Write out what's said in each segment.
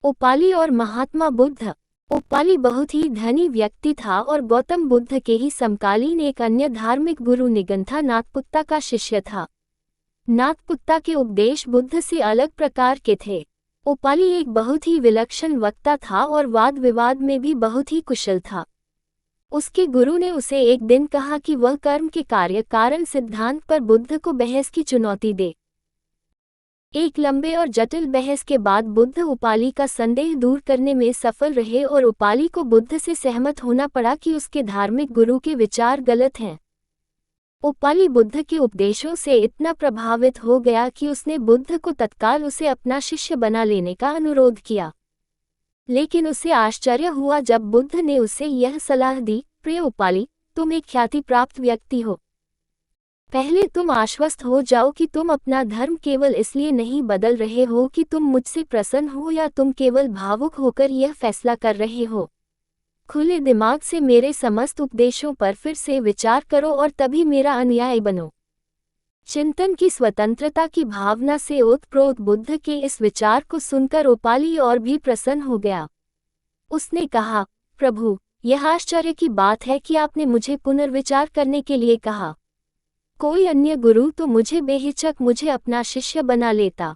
उपाली और महात्मा बुद्ध। उपाली बहुत ही धनी व्यक्ति था और गौतम बुद्ध के ही समकालीन एक अन्य धार्मिक गुरु निगंथा नाथपुत्ता का शिष्य था। नाथपुत्ता के उपदेश बुद्ध से अलग प्रकार के थे। उपाली एक बहुत ही विलक्षण वक्ता था और वाद विवाद में भी बहुत ही कुशल था। उसके गुरु ने उसे एक दिन कहा कि वह कर्म के कार्य कारण सिद्धांत पर बुद्ध को बहस की चुनौती दे। एक लंबे और जटिल बहस के बाद बुद्ध उपाली का संदेह दूर करने में सफल रहे और उपाली को बुद्ध से सहमत होना पड़ा कि उसके धार्मिक गुरु के विचार गलत हैं। उपाली बुद्ध के उपदेशों से इतना प्रभावित हो गया कि उसने बुद्ध को तत्काल उसे अपना शिष्य बना लेने का अनुरोध किया। लेकिन उसे आश्चर्य हुआ जब बुद्ध ने उसे यह सलाह दी, प्रिय उपाली, तुम एक ख्याति प्राप्त व्यक्ति हो। पहले तुम आश्वस्त हो जाओ कि तुम अपना धर्म केवल इसलिए नहीं बदल रहे हो कि तुम मुझसे प्रसन्न हो या तुम केवल भावुक होकर यह फैसला कर रहे हो। खुले दिमाग से मेरे समस्त उपदेशों पर फिर से विचार करो और तभी मेरा अनुयायी बनो। चिंतन की स्वतंत्रता की भावना से ओतप्रोत बुद्ध के इस विचार को सुनकर उपाली और भी प्रसन्न हो गया। उसने कहा, प्रभु, यह आश्चर्य की बात है कि आपने मुझे पुनर्विचार करने के लिए कहा। कोई अन्य गुरु तो बेहिचक मुझे अपना शिष्य बना लेता।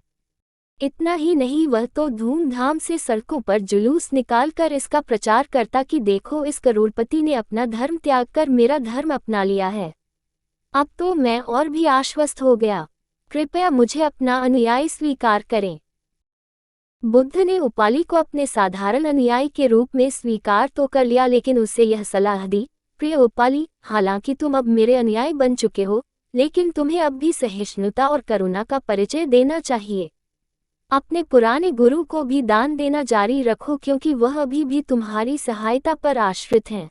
इतना ही नहीं, वह तो धूमधाम से सड़कों पर जुलूस निकालकर इसका प्रचार करता कि देखो, इस करोड़पति ने अपना धर्म त्याग कर मेरा धर्म अपना लिया है। अब तो मैं और भी आश्वस्त हो गया। कृपया मुझे अपना अनुयायी स्वीकार करें। बुद्ध ने उपाली को अपने साधारण अनुयायी के रूप में स्वीकार तो कर लिया, लेकिन उसे यह सलाह दी, प्रिय उपाली, हालांकि तुम अब मेरे अनुयायी बन चुके हो, लेकिन तुम्हें अब भी सहिष्णुता और करुणा का परिचय देना चाहिए। अपने पुराने गुरु को भी दान देना जारी रखो, क्योंकि वह अभी भी तुम्हारी सहायता पर आश्रित हैं।